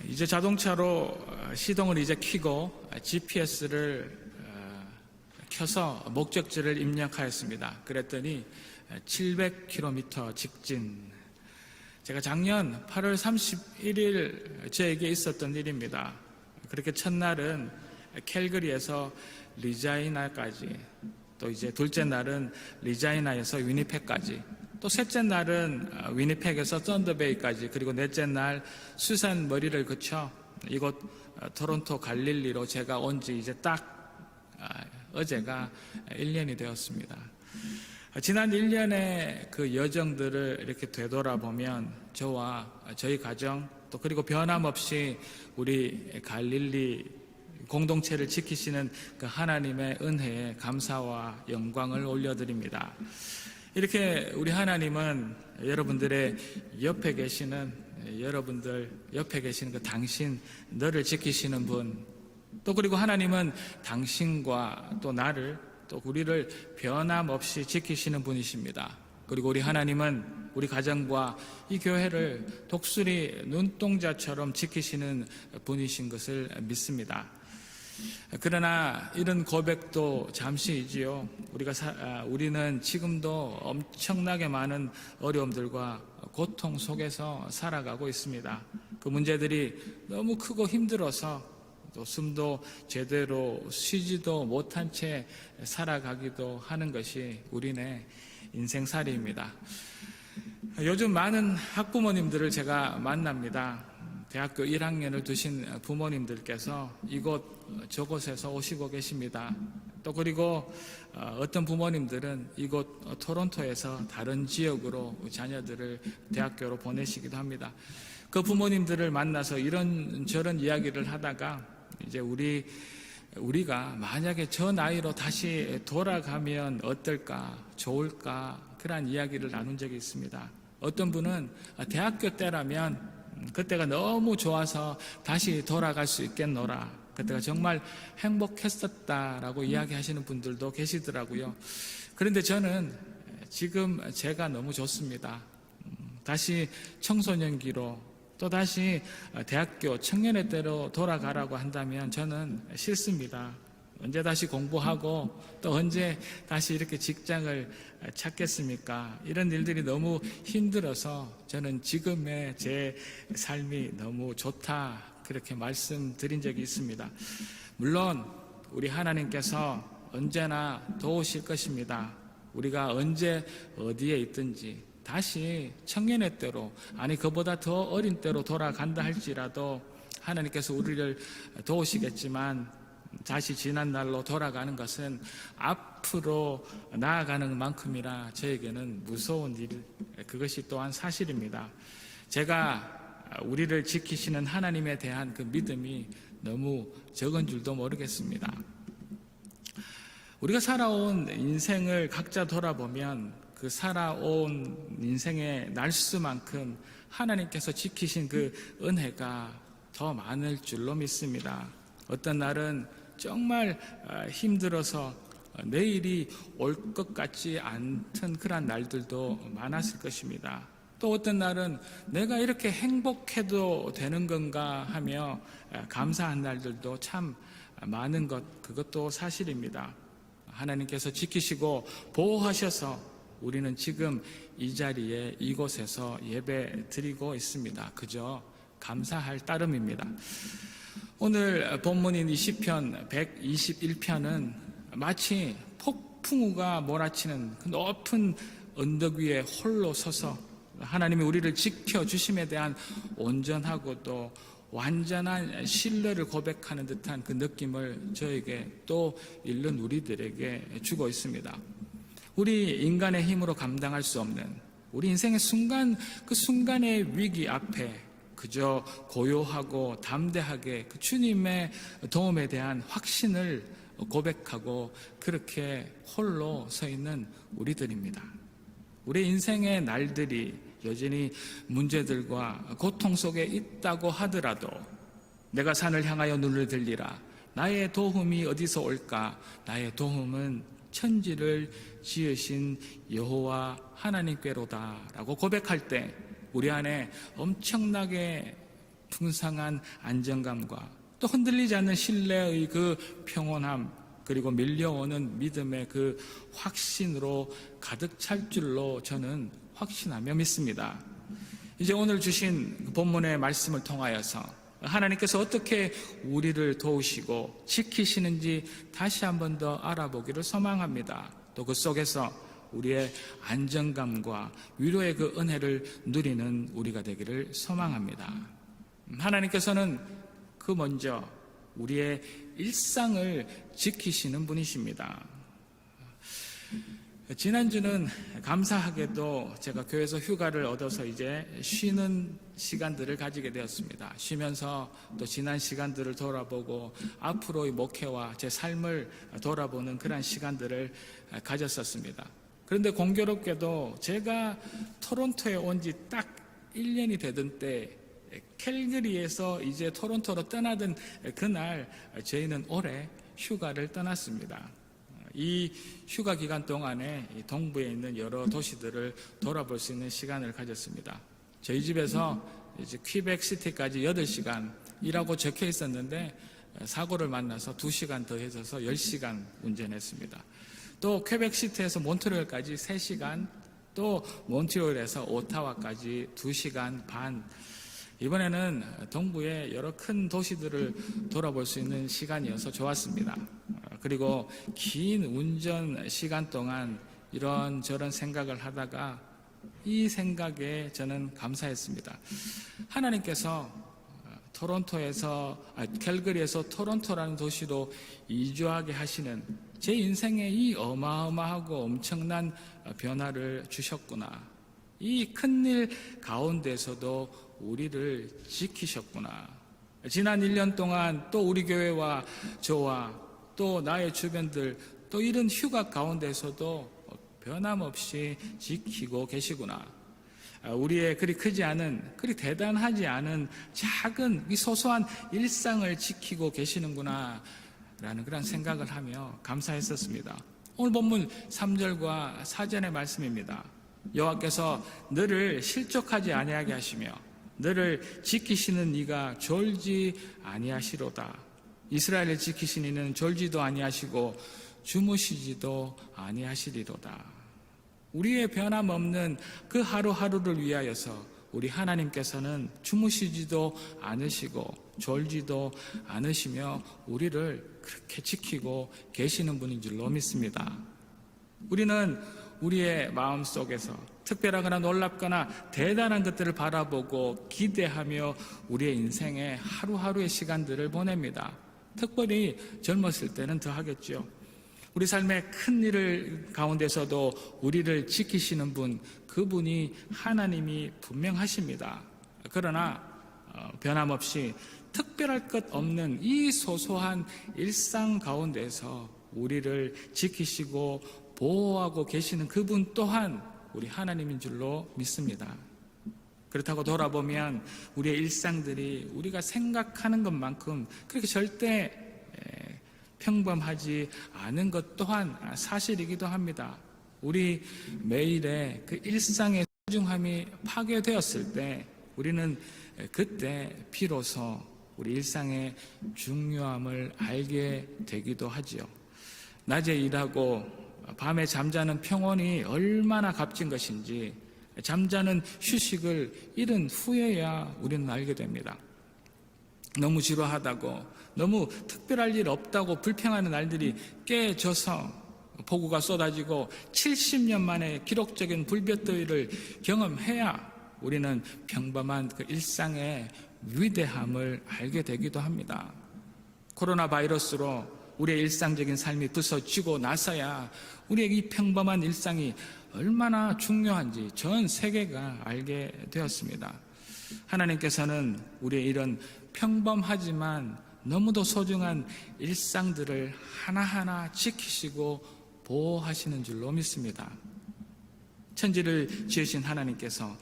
이제 자동차로 시동을 이제 켜고 GPS를 켜서 목적지를 입력하였습니다. 그랬더니 700km 직진. 제가 작년 8월 31일 저에게 있었던 일입니다. 그렇게 첫날은 캘거리에서 리자이나까지, 또 이제 둘째 날은 리자이나에서 위니펙까지, 또 셋째 날은 위니펙에서 썬더베이까지, 그리고 넷째 날 수산 머리를 거쳐 이곳 토론토 갈릴리로 제가 온 지 이제 딱 어제가 1년이 되었습니다. 지난 1년의 그 여정들을 이렇게 되돌아보면 저와 저희 가정, 또 그리고 변함없이 우리 갈릴리 공동체를 지키시는 그 하나님의 은혜에 감사와 영광을 올려드립니다. 이렇게 우리 하나님은 여러분들의 옆에 계시는, 여러분들 옆에 계시는 그 당신, 너를 지키시는 분, 또 그리고 하나님은 당신과 또 나를, 또 우리를 변함없이 지키시는 분이십니다. 그리고 우리 하나님은 우리 가정과 이 교회를 독수리 눈동자처럼 지키시는 분이신 것을 믿습니다. 그러나 이런 고백도 잠시이지요. 우리는 지금도 엄청나게 많은 어려움들과 고통 속에서 살아가고 있습니다. 그 문제들이 너무 크고 힘들어서 또 숨도 제대로 쉬지도 못한 채 살아가기도 하는 것이 우리네 인생살이입니다. 요즘 많은 학부모님들을 제가 만납니다. 대학교 1학년을 두신 부모님들께서 이곳 저곳에서 오시고 계십니다. 또 그리고 어떤 부모님들은 이곳 토론토에서 다른 지역으로 자녀들을 대학교로 보내시기도 합니다. 그 부모님들을 만나서 이런저런 이야기를 하다가 이제 우리가 만약에 저 나이로 다시 돌아가면 어떨까, 좋을까, 그런 이야기를 나눈 적이 있습니다. 어떤 분은 대학교 때라면 그때가 너무 좋아서 다시 돌아갈 수 있겠노라, 그때가 정말 행복했었다라고 이야기하시는 분들도 계시더라고요. 그런데 저는 지금 제가 너무 좋습니다. 다시 청소년기로, 또 다시 대학교 청년의 때로 돌아가라고 한다면 저는 싫습니다. 언제 다시 공부하고 또 언제 다시 이렇게 직장을 찾겠습니까? 이런 일들이 너무 힘들어서 저는 지금의 제 삶이 너무 좋다, 그렇게 말씀드린 적이 있습니다. 물론 우리 하나님께서 언제나 도우실 것입니다. 우리가 언제 어디에 있든지 다시 청년의 때로, 아니 그보다 더 어린 때로 돌아간다 할지라도 하나님께서 우리를 도우시겠지만 다시 지난 날로 돌아가는 것은 앞으로 나아가는 만큼이나 저에게는 무서운 일, 그것이 또한 사실입니다. 제가 우리를 지키시는 하나님에 대한 그 믿음이 너무 적은 줄도 모르겠습니다. 우리가 살아온 인생을 각자 돌아보면 그 살아온 인생의 날수만큼 하나님께서 지키신 그 은혜가 더 많을 줄로 믿습니다. 어떤 날은 정말 힘들어서 내일이 올 것 같지 않던 그런 날들도 많았을 것입니다. 또 어떤 날은 내가 이렇게 행복해도 되는 건가 하며 감사한 날들도 참 많은 것, 그것도 사실입니다. 하나님께서 지키시고 보호하셔서 우리는 지금 이 자리에 이곳에서 예배 드리고 있습니다. 그저 감사할 따름입니다. 오늘 본문인 이 시편 121편은 마치 폭풍우가 몰아치는 그 높은 언덕 위에 홀로 서서 하나님이 우리를 지켜주심에 대한 온전하고 또 완전한 신뢰를 고백하는 듯한 그 느낌을 저에게 또 읽는 우리들에게 주고 있습니다. 우리 인간의 힘으로 감당할 수 없는 우리 인생의 그 순간의 위기 앞에 그저 고요하고 담대하게 그 주님의 도움에 대한 확신을 고백하고 그렇게 홀로 서 있는 우리들입니다. 우리 인생의 날들이 여전히 문제들과 고통 속에 있다고 하더라도 내가 산을 향하여 눈을 들리라. 나의 도움이 어디서 올까? 나의 도움은 천지를 지으신 여호와 하나님께로다 라고 고백할 때 우리 안에 엄청나게 풍성한 안정감과 또 흔들리지 않는 신뢰의 그 평온함, 그리고 밀려오는 믿음의 그 확신으로 가득 찰 줄로 저는 확신하며 믿습니다. 이제 오늘 주신 본문의 말씀을 통하여서 하나님께서 어떻게 우리를 도우시고 지키시는지 다시 한 번 더 알아보기를 소망합니다. 또 그 속에서 우리의 안정감과 위로의 그 은혜를 누리는 우리가 되기를 소망합니다. 하나님께서는 그 먼저 우리의 일상을 지키시는 분이십니다. 지난주는 감사하게도 제가 교회에서 휴가를 얻어서 이제 쉬는 시간들을 가지게 되었습니다. 쉬면서 또 지난 시간들을 돌아보고 앞으로의 목회와 제 삶을 돌아보는 그런 시간들을 가졌었습니다. 그런데 공교롭게도 제가 토론토에 온 지 딱 1년이 되던 때 캘거리에서 이제 토론토로 떠나던 그날 저희는 올해 휴가를 떠났습니다. 이 휴가 기간 동안에 동부에 있는 여러 도시들을 돌아볼 수 있는 시간을 가졌습니다. 저희 집에서 이제 퀴벡시티까지 8시간 이라고 적혀 있었는데 사고를 만나서 2시간 더 해서 10시간 운전했습니다. 또 퀴벡시티에서 몬트리올까지 3시간, 또 몬트리올에서 오타와까지 2시간 반. 이번에는 동부의 여러 큰 도시들을 돌아볼 수 있는 시간이어서 좋았습니다. 그리고 긴 운전 시간 동안 이런저런 생각을 하다가 이 생각에 저는 감사했습니다. 하나님께서 캘거리에서 토론토라는 도시로 이주하게 하시는 제 인생에 이 어마어마하고 엄청난 변화를 주셨구나. 이 큰일 가운데서도 우리를 지키셨구나. 지난 1년 동안 또 우리 교회와 저와 또 나의 주변들 또 이런 휴가 가운데서도 변함없이 지키고 계시구나. 우리의 그리 크지 않은, 그리 대단하지 않은 작은 이 소소한 일상을 지키고 계시는구나 라는 그런 생각을 하며 감사했었습니다. 오늘 본문 3절과 4절의 말씀입니다. 여호와께서 너를 실족하지 아니하게 하시며 너를 지키시는 이가 졸지 아니하시로다. 이스라엘을 지키신 이는 졸지도 아니하시고 주무시지도 아니하시리로다. 우리의 변함없는 그 하루하루를 위하여서 우리 하나님께서는 주무시지도 않으시고 졸지도 않으시며 우리를 그렇게 지키고 계시는 분인 줄로 믿습니다. 우리는 우리의 마음속에서 특별하거나 놀랍거나 대단한 것들을 바라보고 기대하며 우리의 인생의 하루하루의 시간들을 보냅니다. 특별히 젊었을 때는 더 하겠죠. 우리 삶의 큰 일을 가운데서도 우리를 지키시는 분, 그분이 하나님이 분명하십니다. 그러나 변함없이 특별할 것 없는 이 소소한 일상 가운데서 우리를 지키시고 보호하고 계시는 그분 또한 우리 하나님인 줄로 믿습니다. 그렇다고 돌아보면 우리의 일상들이 우리가 생각하는 것만큼 그렇게 절대 평범하지 않은 것 또한 사실이기도 합니다. 우리 매일의 그 일상의 소중함이 파괴되었을 때 우리는 그때 비로소 우리 일상의 중요함을 알게 되기도 하지요. 낮에 일하고 밤에 잠자는 평온이 얼마나 값진 것인지 잠자는 휴식을 잃은 후에야 우리는 알게 됩니다. 너무 지루하다고 너무 특별할 일 없다고 불평하는 날들이 깨져서 폭우가 쏟아지고 70년 만에 기록적인 불볕더위를 경험해야 우리는 평범한 그 일상의 위대함을 알게 되기도 합니다. 코로나 바이러스로 우리의 일상적인 삶이 부서지고 나서야 우리의 이 평범한 일상이 얼마나 중요한지 전 세계가 알게 되었습니다. 하나님께서는 우리의 이런 평범하지만 너무도 소중한 일상들을 하나하나 지키시고 보호하시는 줄로 믿습니다. 천지를 지으신 하나님께서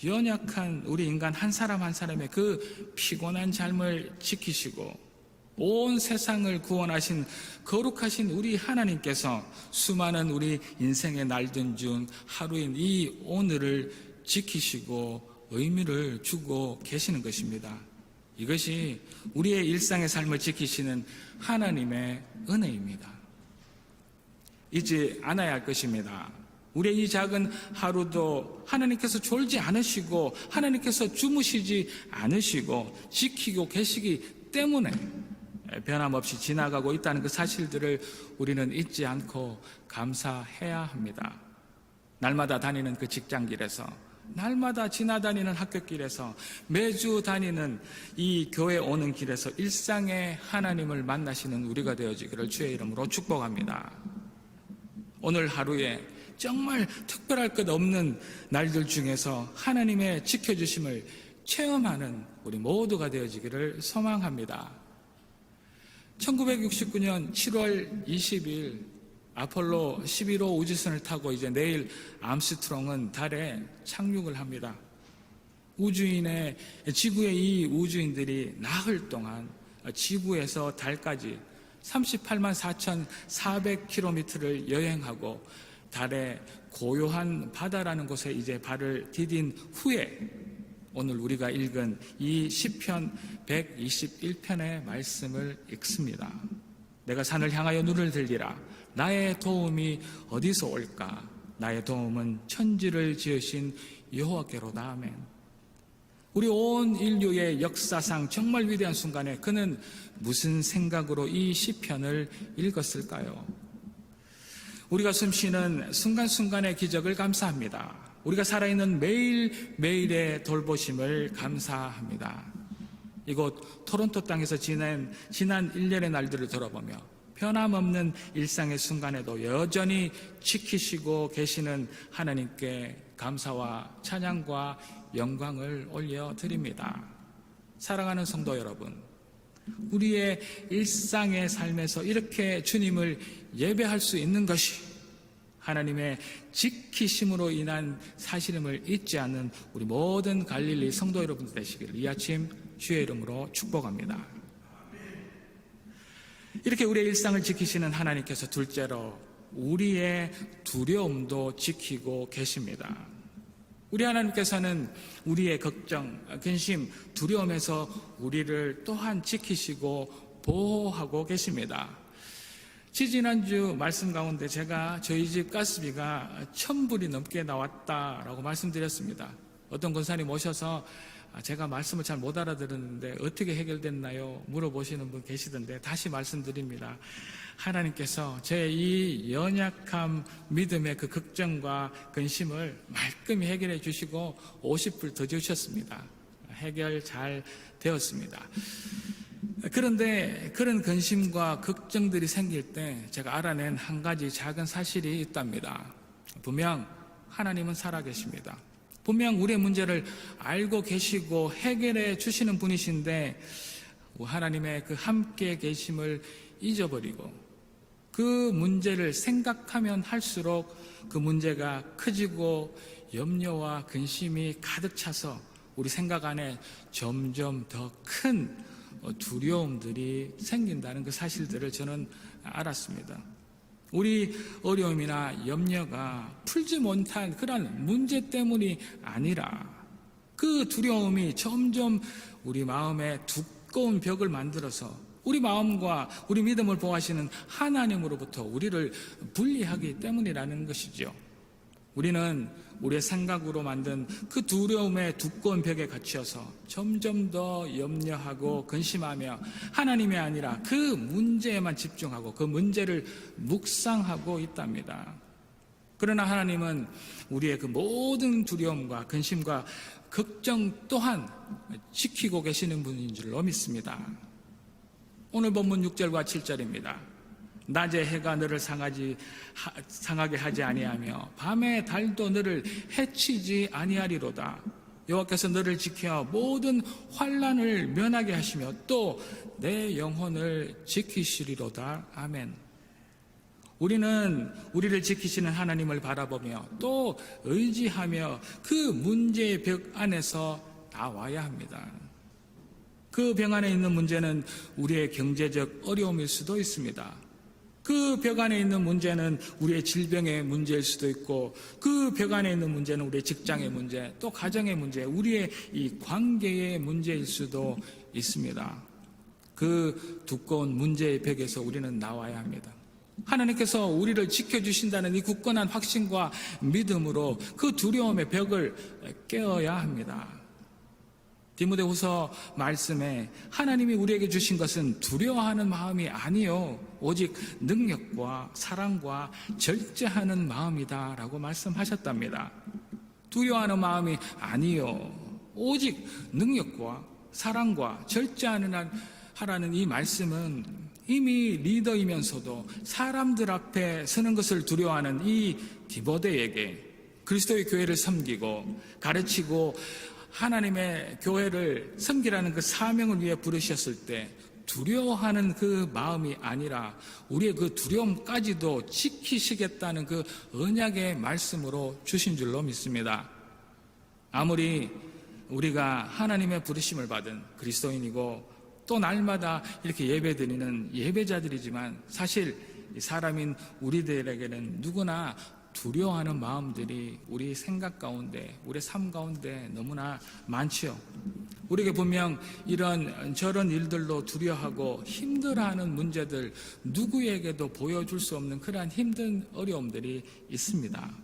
연약한 우리 인간 한 사람 한 사람의 그 피곤한 삶을 지키시고 온 세상을 구원하신 거룩하신 우리 하나님께서 수많은 우리 인생의 날들 중 하루인 이 오늘을 지키시고 의미를 주고 계시는 것입니다. 이것이 우리의 일상의 삶을 지키시는 하나님의 은혜입니다. 잊지 않아야 할 것입니다. 우리의 이 작은 하루도 하나님께서 졸지 않으시고 하나님께서 주무시지 않으시고 지키고 계시기 때문에 변함없이 지나가고 있다는 그 사실들을 우리는 잊지 않고 감사해야 합니다. 날마다 다니는 그 직장길에서, 날마다 지나다니는 학교길에서, 매주 다니는 이 교회 오는 길에서 일상의 하나님을 만나시는 우리가 되어지기를 주의 이름으로 축복합니다. 오늘 하루에 정말 특별할 것 없는 날들 중에서 하나님의 지켜주심을 체험하는 우리 모두가 되어지기를 소망합니다. 1969년 7월 20일 아폴로 11호 우주선을 타고 이제 내일 암스트롱은 달에 착륙을 합니다. 지구의 이 우주인들이 나흘 동안 지구에서 달까지 38만 4,400km를 여행하고 달의 고요한 바다라는 곳에 이제 발을 디딘 후에 오늘 우리가 읽은 이 시편 121편의 말씀을 읽습니다. 내가 산을 향하여 눈을 들리라. 나의 도움이 어디서 올까? 나의 도움은 천지를 지으신 여호와께로다. 아멘. 우리 온 인류의 역사상 정말 위대한 순간에 그는 무슨 생각으로 이 시편을 읽었을까요? 우리가 숨쉬는 순간순간의 기적을 감사합니다. 우리가 살아있는 매일매일의 돌보심을 감사합니다. 이곳 토론토 땅에서 지난 1년의 날들을 돌아보며 변함없는 일상의 순간에도 여전히 지키시고 계시는 하나님께 감사와 찬양과 영광을 올려드립니다. 사랑하는 성도 여러분, 우리의 일상의 삶에서 이렇게 주님을 예배할 수 있는 것이 하나님의 지키심으로 인한 사실임을 잊지 않는 우리 모든 갈릴리 성도 여러분들 되시기를 이 아침 주의 이름으로 축복합니다. 이렇게 우리의 일상을 지키시는 하나님께서 둘째로 우리의 두려움도 지키고 계십니다. 우리 하나님께서는 우리의 걱정, 근심, 두려움에서 우리를 또한 지키시고 보호하고 계십니다. 지지난주 말씀 가운데 제가 저희 집 가스비가 1,000불이 넘게 나왔다라고 말씀드렸습니다. 어떤 권사님 오셔서 제가 말씀을 잘 못 알아들었는데 어떻게 해결됐나요? 물어보시는 분 계시던데 다시 말씀드립니다. 하나님께서 제 이 연약함 믿음의 그 걱정과 근심을 말끔히 해결해 주시고 50불 더 주셨습니다. 해결 잘 되었습니다. 그런데 그런 근심과 걱정들이 생길 때 제가 알아낸 한 가지 작은 사실이 있답니다. 분명 하나님은 살아계십니다. 분명 우리의 문제를 알고 계시고 해결해 주시는 분이신데 하나님의 그 함께 계심을 잊어버리고 그 문제를 생각하면 할수록 그 문제가 커지고 염려와 근심이 가득 차서 우리 생각 안에 점점 더 큰 두려움들이 생긴다는 그 사실들을 저는 알았습니다. 우리 어려움이나 염려가 풀지 못한 그런 문제 때문이 아니라 그 두려움이 점점 우리 마음에 두꺼운 벽을 만들어서 우리 마음과 우리 믿음을 보호하시는 하나님으로부터 우리를 분리하기 때문이라는 것이죠. 우리는 우리의 생각으로 만든 그 두려움의 두꺼운 벽에 갇혀서 점점 더 염려하고 근심하며 하나님이 아니라 그 문제에만 집중하고 그 문제를 묵상하고 있답니다. 그러나 하나님은 우리의 그 모든 두려움과 근심과 걱정 또한 지키고 계시는 분인 줄로 믿습니다. 오늘 본문 6절과 7절입니다. 낮에 해가 너를 상하게 하지 아니하며 밤에 달도 너를 해치지 아니하리로다. 여호와께서 너를 지켜 모든 환난을 면하게 하시며 또 내 영혼을 지키시리로다. 아멘. 우리는 우리를 지키시는 하나님을 바라보며 또 의지하며 그 문제의 벽 안에서 나와야 합니다. 그 벽 안에 있는 문제는 우리의 경제적 어려움일 수도 있습니다. 그 벽 안에 있는 문제는 우리의 질병의 문제일 수도 있고, 그 벽 안에 있는 문제는 우리의 직장의 문제, 또 가정의 문제, 우리의 이 관계의 문제일 수도 있습니다. 그 두꺼운 문제의 벽에서 우리는 나와야 합니다. 하나님께서 우리를 지켜주신다는 이 굳건한 확신과 믿음으로 그 두려움의 벽을 깨어야 합니다. 디모데후서 말씀에 하나님이 우리에게 주신 것은 두려워하는 마음이 아니요 오직 능력과 사랑과 절제하는 마음이다 라고 말씀하셨답니다. 두려워하는 마음이 아니요 오직 능력과 사랑과 절제하라는 이 말씀은 이미 리더이면서도 사람들 앞에 서는 것을 두려워하는 이 디모데에게 그리스도의 교회를 섬기고 가르치고 하나님의 교회를 섬기라는 그 사명을 위해 부르셨을 때 두려워하는 그 마음이 아니라 우리의 그 두려움까지도 지키시겠다는 그 언약의 말씀으로 주신 줄로 믿습니다. 아무리 우리가 하나님의 부르심을 받은 그리스도인이고 또 날마다 이렇게 예배드리는 예배자들이지만 사실 사람인 우리들에게는 누구나 두려워하는 마음들이 우리 생각 가운데, 우리 삶 가운데 너무나 많지요. 우리에게 분명 이런 저런 일들로 두려워하고 힘들어하는 문제들 누구에게도 보여줄 수 없는 그러한 힘든 어려움들이 있습니다.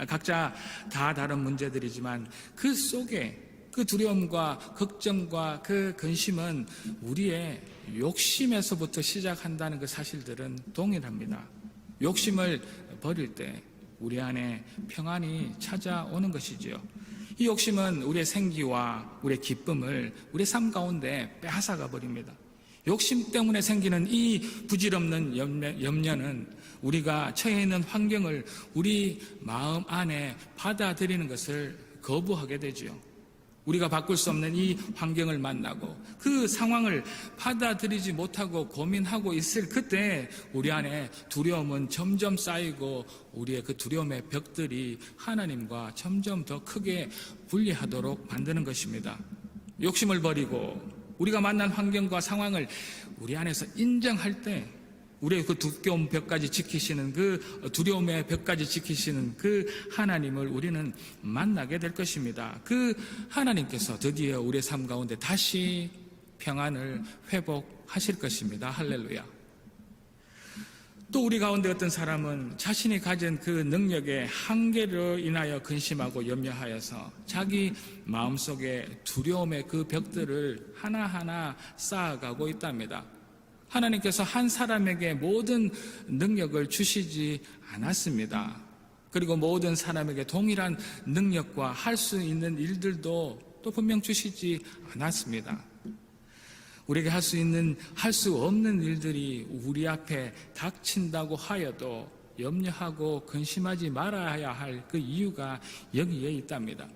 각자 다 다른 문제들이지만 그 속에 그 두려움과 걱정과 그 근심은 우리의 욕심에서부터 시작한다는 그 사실들은 동일합니다. 욕심을 버릴 때 우리 안에 평안이 찾아오는 것이지요. 이 욕심은 우리의 생기와 우리의 기쁨을 우리의 삶 가운데 빼앗아가 버립니다. 욕심 때문에 생기는 이 부질없는 염려는 우리가 처해 있는 환경을 우리 마음 안에 받아들이는 것을 거부하게 되지요. 우리가 바꿀 수 없는 이 환경을 만나고 그 상황을 받아들이지 못하고 고민하고 있을 그때 우리 안에 두려움은 점점 쌓이고 우리의 그 두려움의 벽들이 하나님과 점점 더 크게 분리하도록 만드는 것입니다. 욕심을 버리고 우리가 만난 환경과 상황을 우리 안에서 인정할 때 우리의 그 두꺼운 벽까지 지키시는 그 두려움의 벽까지 지키시는 그 하나님을 우리는 만나게 될 것입니다. 그 하나님께서 드디어 우리의 삶 가운데 다시 평안을 회복하실 것입니다. 할렐루야. 또 우리 가운데 어떤 사람은 자신이 가진 그 능력의 한계로 인하여 근심하고 염려하여서 자기 마음속에 두려움의 그 벽들을 하나하나 쌓아가고 있답니다. 하나님께서 한 사람에게 모든 능력을 주시지 않았습니다. 그리고 모든 사람에게 동일한 능력과 할 수 있는 일들도 또 분명 주시지 않았습니다. 우리에게 할 수 없는 일들이 우리 앞에 닥친다고 하여도 염려하고 근심하지 말아야 할 그 이유가 여기에 있답니다.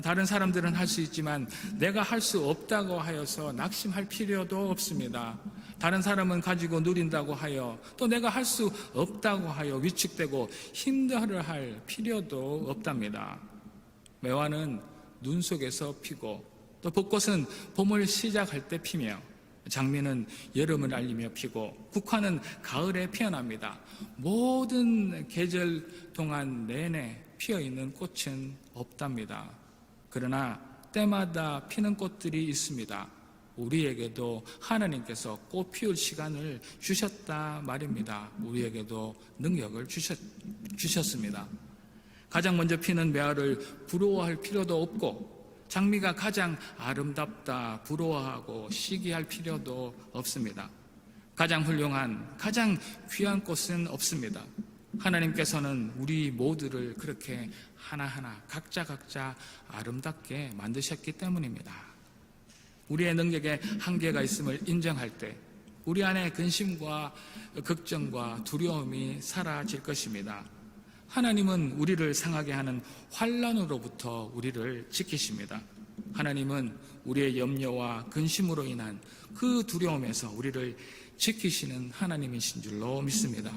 다른 사람들은 할 수 있지만 내가 할 수 없다고 하여서 낙심할 필요도 없습니다. 다른 사람은 가지고 누린다고 하여 또 내가 할 수 없다고 하여 위축되고 힘들어할 필요도 없답니다. 매화는 눈 속에서 피고 또 벚꽃은 봄을 시작할 때 피며 장미는 여름을 알리며 피고 국화는 가을에 피어납니다. 모든 계절 동안 내내 피어있는 꽃은 없답니다. 그러나 때마다 피는 꽃들이 있습니다. 우리에게도 하나님께서 꽃 피울 시간을 주셨다 말입니다. 우리에게도 능력을 주셨습니다. 가장 먼저 피는 매화를 부러워할 필요도 없고 장미가 가장 아름답다 부러워하고 시기할 필요도 없습니다. 가장 훌륭한 가장 귀한 꽃은 없습니다. 하나님께서는 우리 모두를 그렇게 하나하나 각자 아름답게 만드셨기 때문입니다. 우리의 능력에 한계가 있음을 인정할 때 우리 안에 근심과 걱정과 두려움이 사라질 것입니다. 하나님은 우리를 상하게 하는 환난으로부터 우리를 지키십니다. 하나님은 우리의 염려와 근심으로 인한 그 두려움에서 우리를 지키시는 하나님이신 줄로 믿습니다.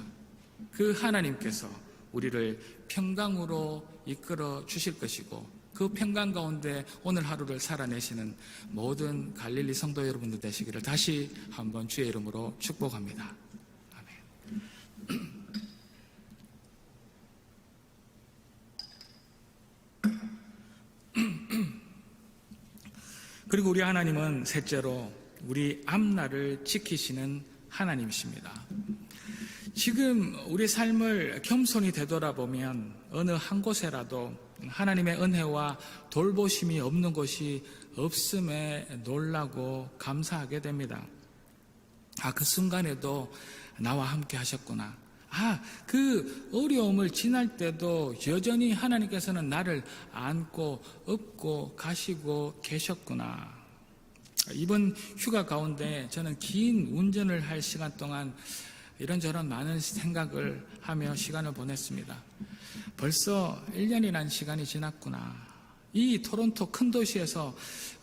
그 하나님께서 우리를 평강으로 이끌어 주실 것이고 그 평강 가운데 오늘 하루를 살아내시는 모든 갈릴리 성도 여러분들 되시기를 다시 한번 주의 이름으로 축복합니다. 아멘. 그리고 우리 하나님은 셋째로 우리 앞날을 지키시는 하나님이십니다. 지금 우리 삶을 겸손히 되돌아보면 어느 한 곳에라도 하나님의 은혜와 돌보심이 없는 곳이 없음에 놀라고 감사하게 됩니다. 그 순간에도 나와 함께 하셨구나. 그 어려움을 지날 때도 여전히 하나님께서는 나를 안고 업고 가시고 계셨구나. 이번 휴가 가운데 저는 긴 운전을 할 시간 동안 이런저런 많은 생각을 하며 시간을 보냈습니다. 벌써 1년이라는 시간이 지났구나. 이 토론토 큰 도시에서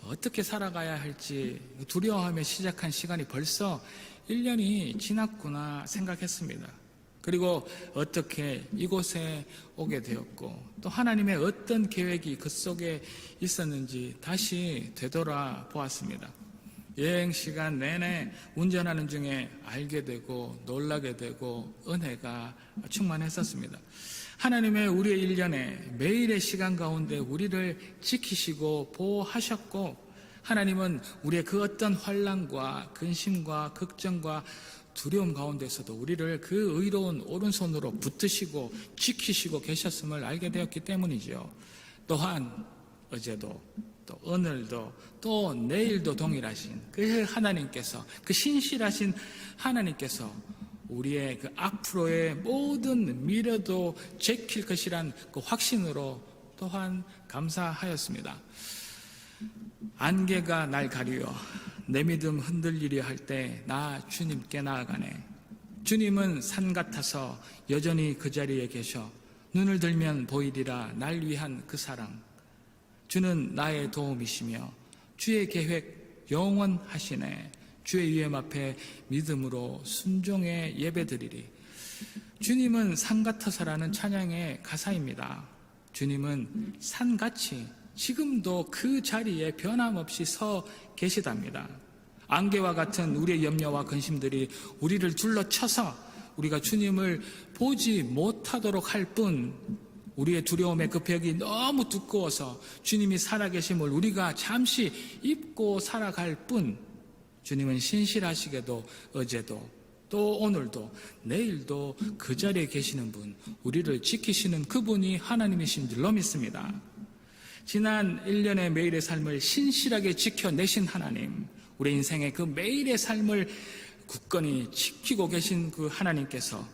어떻게 살아가야 할지 두려워하며 시작한 시간이 벌써 1년이 지났구나 생각했습니다. 그리고 어떻게 이곳에 오게 되었고 또 하나님의 어떤 계획이 그 속에 있었는지 다시 되돌아 보았습니다. 여행 시간 내내 운전하는 중에 알게 되고 놀라게 되고 은혜가 충만했었습니다. 하나님의 우리의 일년에 매일의 시간 가운데 우리를 지키시고 보호하셨고 하나님은 우리의 그 어떤 환난과 근심과 걱정과 두려움 가운데서도 우리를 그 의로운 오른손으로 붙드시고 지키시고 계셨음을 알게 되었기 때문이죠. 또한 어제도 또 오늘도 또 내일도 동일하신 그 하나님께서, 그 신실하신 하나님께서 우리의 그 앞으로의 모든 미래도 지킬 것이란 그 확신으로 또한 감사하였습니다. 안개가 날 가리워 내 믿음 흔들리려 할 때 나 주님께 나아가네. 주님은 산 같아서 여전히 그 자리에 계셔 눈을 들면 보이리라 날 위한 그 사랑. 주는 나의 도움이시며 주의 계획 영원하시네. 주의 위엄 앞에 믿음으로 순종에 예배드리리. 주님은 산 같아서라는 찬양의 가사입니다. 주님은 산같이 지금도 그 자리에 변함없이 서 계시답니다. 안개와 같은 우리의 염려와 근심들이 우리를 둘러쳐서 우리가 주님을 보지 못하도록 할 뿐, 우리의 두려움의 그 벽이 너무 두꺼워서 주님이 살아계심을 우리가 잠시 잊고 살아갈 뿐, 주님은 신실하시게도 어제도 또 오늘도 내일도 그 자리에 계시는 분, 우리를 지키시는 그분이 하나님이신 줄로 믿습니다. 지난 1년의 매일의 삶을 신실하게 지켜내신 하나님, 우리 인생의 그 매일의 삶을 굳건히 지키고 계신 그 하나님께서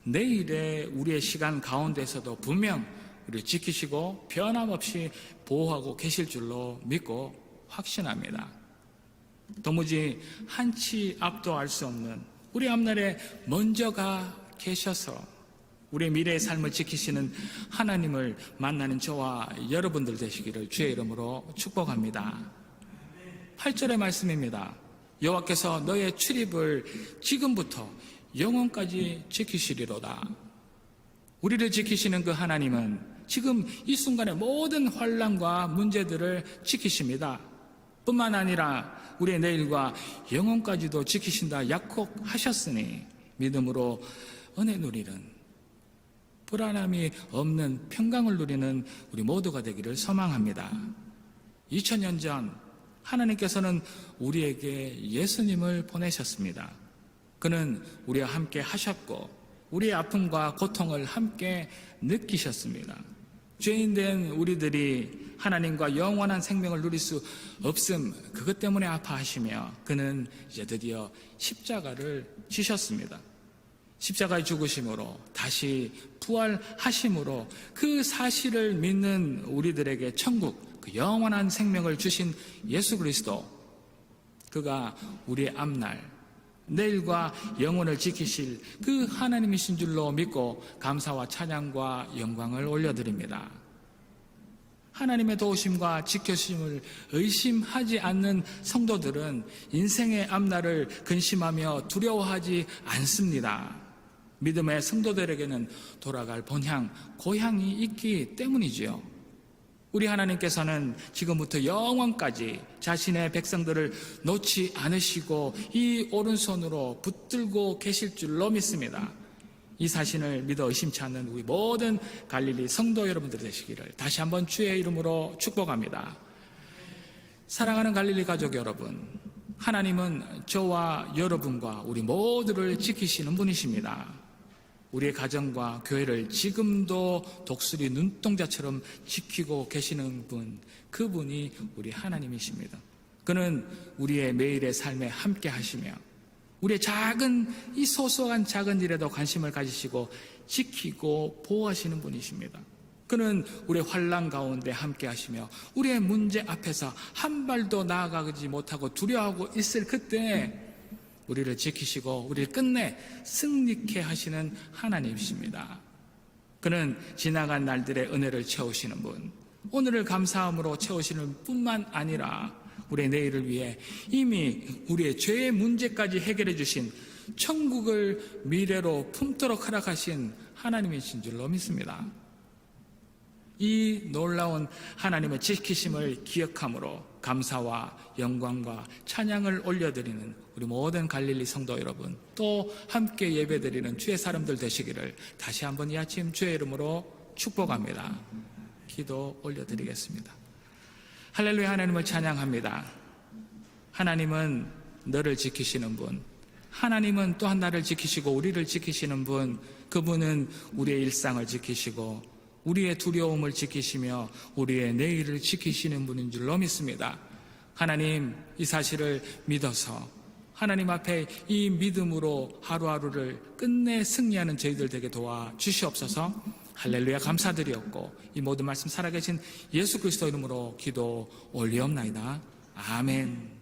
내일의 우리의 시간 가운데서도 분명 우리를 지키시고 변함없이 보호하고 계실 줄로 믿고 확신합니다. 도무지 한치 앞도 알 수 없는 우리 앞날에 먼저가 계셔서 우리의 미래의 삶을 지키시는 하나님을 만나는 저와 여러분들 되시기를 주의 이름으로 축복합니다. 8절의 말씀입니다. 여호와께서 너의 출입을 지금부터 영원까지 지키시리로다. 우리를 지키시는 그 하나님은 지금 이 순간의 모든 환난과 문제들을 지키십니다. 뿐만 아니라 우리의 내일과 영혼까지도 지키신다 약속하셨으니 믿음으로 은혜 누리는, 불안함이 없는 평강을 누리는 우리 모두가 되기를 소망합니다. 2000년 전 하나님께서는 우리에게 예수님을 보내셨습니다. 그는 우리와 함께 하셨고 우리의 아픔과 고통을 함께 느끼셨습니다. 죄인된 우리들이 하나님과 영원한 생명을 누릴 수 없음, 그것 때문에 아파하시며 그는 이제 드디어 십자가를 지셨습니다. 십자가의 죽으심으로 다시 부활하심으로 그 사실을 믿는 우리들에게 천국, 그 영원한 생명을 주신 예수 그리스도, 그가 우리의 앞날 내일과 영혼을 지키실 그 하나님이신 줄로 믿고 감사와 찬양과 영광을 올려드립니다. 하나님의 도우심과 지켜주심을 의심하지 않는 성도들은 인생의 앞날을 근심하며 두려워하지 않습니다. 믿음의 성도들에게는 돌아갈 본향, 고향이 있기 때문이지요. 우리 하나님께서는 지금부터 영원까지 자신의 백성들을 놓지 않으시고 이 오른손으로 붙들고 계실 줄로 믿습니다. 이 사실을 믿어 의심치 않는 우리 모든 갈릴리 성도 여러분들 되시기를 다시 한번 주의 이름으로 축복합니다. 사랑하는 갈릴리 가족 여러분, 하나님은 저와 여러분과 우리 모두를 지키시는 분이십니다. 우리의 가정과 교회를 지금도 독수리 눈동자처럼 지키고 계시는 분, 그분이 우리 하나님이십니다. 그는 우리의 매일의 삶에 함께 하시며 우리의 작은 이 소소한 작은 일에도 관심을 가지시고 지키고 보호하시는 분이십니다. 그는 우리의 환난 가운데 함께 하시며 우리의 문제 앞에서 한 발도 나아가지 못하고 두려워하고 있을 그때 우리를 지키시고 우리를 끝내 승리케 하시는 하나님이십니다. 그는 지나간 날들의 은혜를 채우시는 분, 오늘을 감사함으로 채우시는 뿐만 아니라 우리의 내일을 위해 이미 우리의 죄의 문제까지 해결해 주신 천국을 미래로 품도록 허락하신 하나님이신 줄로 믿습니다. 이 놀라운 하나님의 지키심을 기억함으로 감사와 영광과 찬양을 올려드리는 우리 모든 갈릴리 성도 여러분, 또 함께 예배드리는 주의 사람들 되시기를 다시 한번 이 아침 주의 이름으로 축복합니다. 기도 올려드리겠습니다. 할렐루야. 하나님을 찬양합니다. 하나님은 너를 지키시는 분, 하나님은 또한 나를 지키시고 우리를 지키시는 분, 그분은 우리의 일상을 지키시고 우리의 두려움을 지키시며 우리의 내일을 지키시는 분인 줄로 믿습니다. 하나님, 이 사실을 믿어서 하나님 앞에 이 믿음으로 하루하루를 끝내 승리하는 저희들 되게 도와 주시옵소서. 할렐루야. 감사드리옵고 이 모든 말씀 살아계신 예수 그리스도 이름으로 기도 올리옵나이다. 아멘.